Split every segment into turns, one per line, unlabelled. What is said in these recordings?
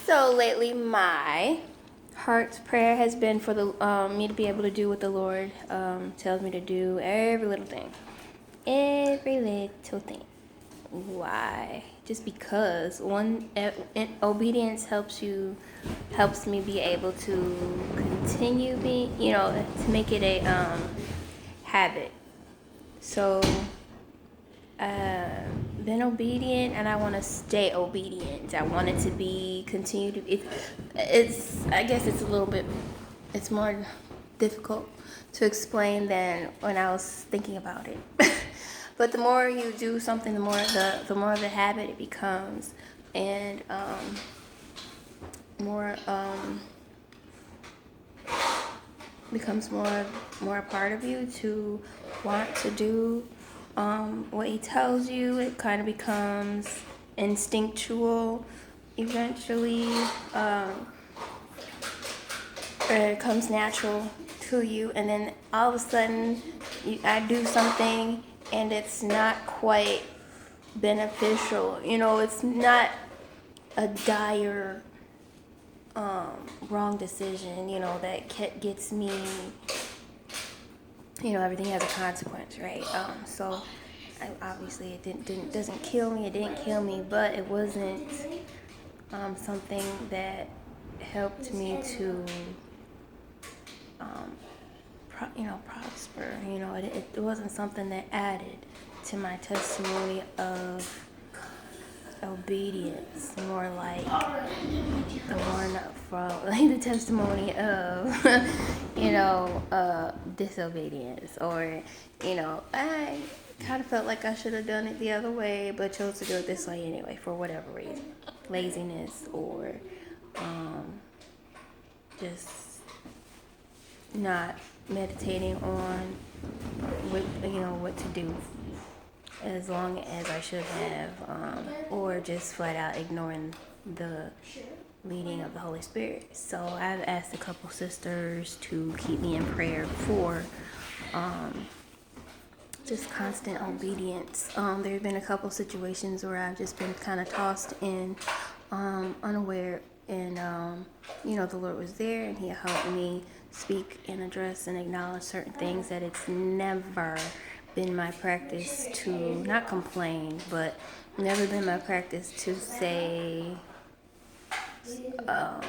So lately, my heart's prayer has been for the me to be able to do what the Lord tells me to do. Every little thing, every little thing. Why? Just because obedience helps me be able to continue being, to make it a habit. So been obedient, and I want to stay obedient. I want it to be continue to. It's I guess it's a little bit. It's more difficult to explain than when I was thinking about it. But the more you do something, the more of a habit it becomes, and more becomes more a part of you to want to do what he tells you. It kind of becomes instinctual eventually. It comes natural to you, and then all of a sudden I do something and it's not quite beneficial. It's not a dire wrong decision, that gets me. Everything has a consequence, right? So obviously it doesn't kill me. It didn't kill me, but it wasn't something that helped me to prosper. It wasn't something that added to my testimony of obedience, more like the one from the testimony of disobedience, or I kind of felt like I should have done it the other way but chose to do it this way anyway for whatever reason, laziness, or just not meditating on what to do as long as I should have, or just flat out ignoring the leading of the Holy Spirit. So I've asked a couple sisters to keep me in prayer for just constant obedience. There have been a couple situations where I've just been kind of tossed in, unaware, and the Lord was there and he helped me speak and address and acknowledge certain things that it's never been my practice to not complain, but never been my practice to say, I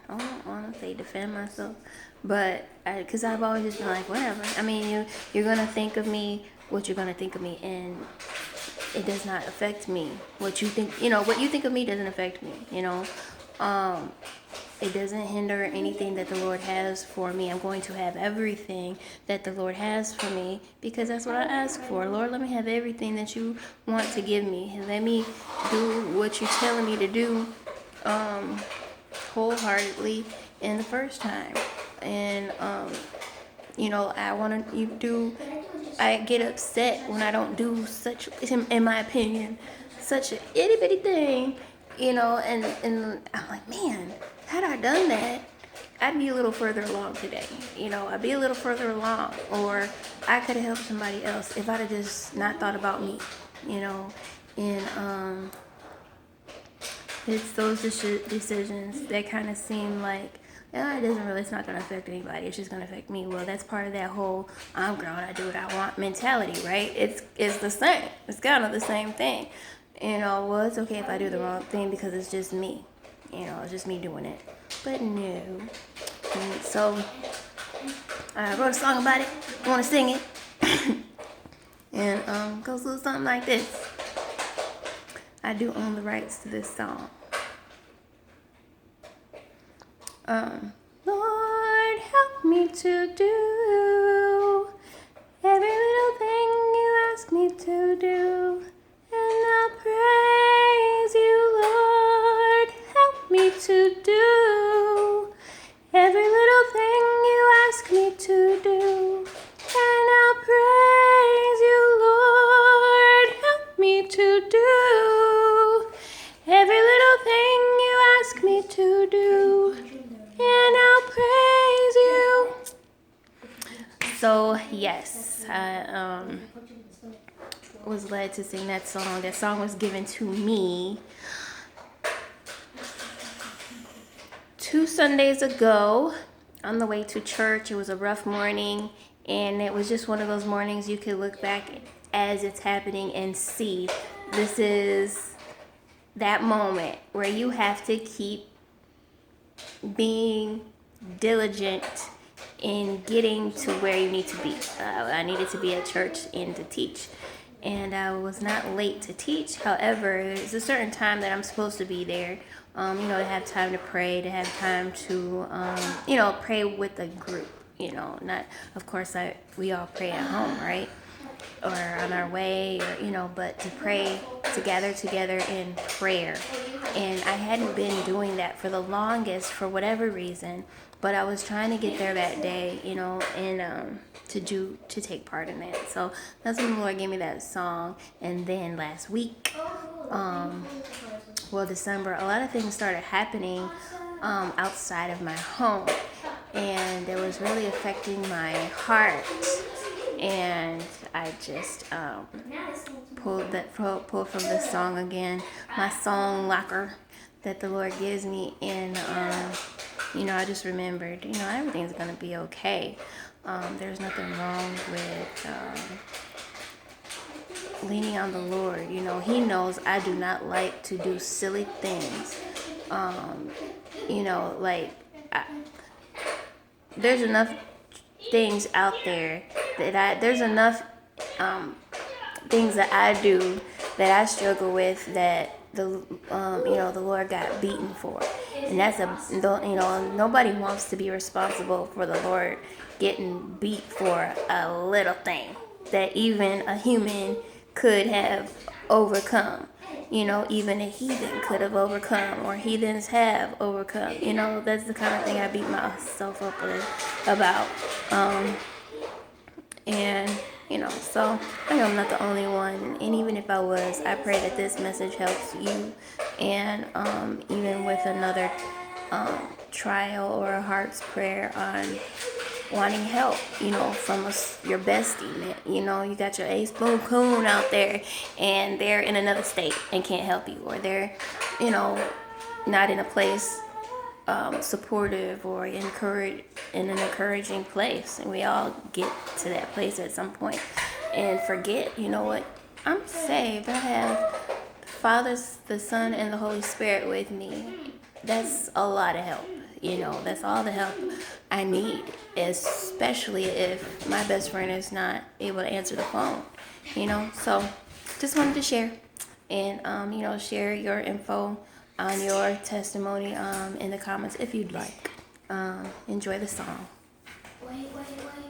don't want to say defend myself, but because I've always just been like, whatever. I mean, you're going to think of me what you're going to think of me, and it does not affect me. What you think of me doesn't affect me, It doesn't hinder anything that the Lord has for me. I'm going to have everything that the Lord has for me because that's what I ask for. Lord, let me have everything that you want to give me. And let me do what you're telling me to do wholeheartedly in the first time. And, I get upset when I don't do such, in my opinion, such an itty bitty thing, and I'm like, man, had I done that, I'd be a little further along today. I'd be a little further along, or I could have helped somebody else if I'd have just not thought about me, and it's those decisions that kind of seem like, it's not going to affect anybody. It's just going to affect me. Well, that's part of that whole I'm grown, I do what I want mentality, right? It's the same. It's kind of the same thing. Well, it's okay if I do the wrong thing because it's just me. It's just me doing it. But no. And so I wrote a song about it. I want to sing it. And goes a little something like this. I do own the rights to this song. Lord, help me to do every little thing you ask me to do, and I'll praise you, Lord. Help me to do every little thing you ask me to do, and I'll praise you, Lord. Help me to do every little thing you ask me to do, and I'll praise you. So yes, I was led to sing that song. That song was given to me 2 Sundays ago on the way to church. It was a rough morning, and it was just one of those mornings you could look back as it's happening and see this is that moment where you have to keep being diligent in getting to where you need to be. I needed to be at church and to teach, and I was not late to teach. However, there's a certain time that I'm supposed to be there, to have time to pray, to have time to, pray with a group. Not, of course, we all pray at home, right? Or on our way, or but to pray, to gather together in prayer. And I hadn't been doing that for the longest for whatever reason, but I was trying to get there that day, and to take part in that. So that's when the Lord gave me that song. And then last week, December, a lot of things started happening outside of my home, and it was really affecting my heart. And I just pulled from this song again, my song locker that the Lord gives me, and I just remembered, everything's gonna be okay. There's nothing wrong with leaning on the Lord. He knows I do not like to do silly things. There's enough things out there there's enough things that I do that I struggle with that the Lord got beaten for, and that's nobody wants to be responsible for the Lord getting beat for a little thing that even a human could have overcome. Even a heathen could have overcome, or heathens have overcome. That's the kind of thing I beat myself up about. And, so I know I'm not the only one. And even if I was, I pray that this message helps you. And even with another trial or a heart's prayer on wanting help, from your bestie. You got your ace boom coon out there, and they're in another state and can't help you. Or they're, not in a place supportive or in an encouraging place. And we all get to that place at some point and forget, what? I'm saved. I have the Father, the Son, and the Holy Spirit with me. That's a lot of help. That's all the help I need, especially if my best friend is not able to answer the phone. So just wanted to share and, share your info on your testimony in the comments if you'd like. Enjoy the song.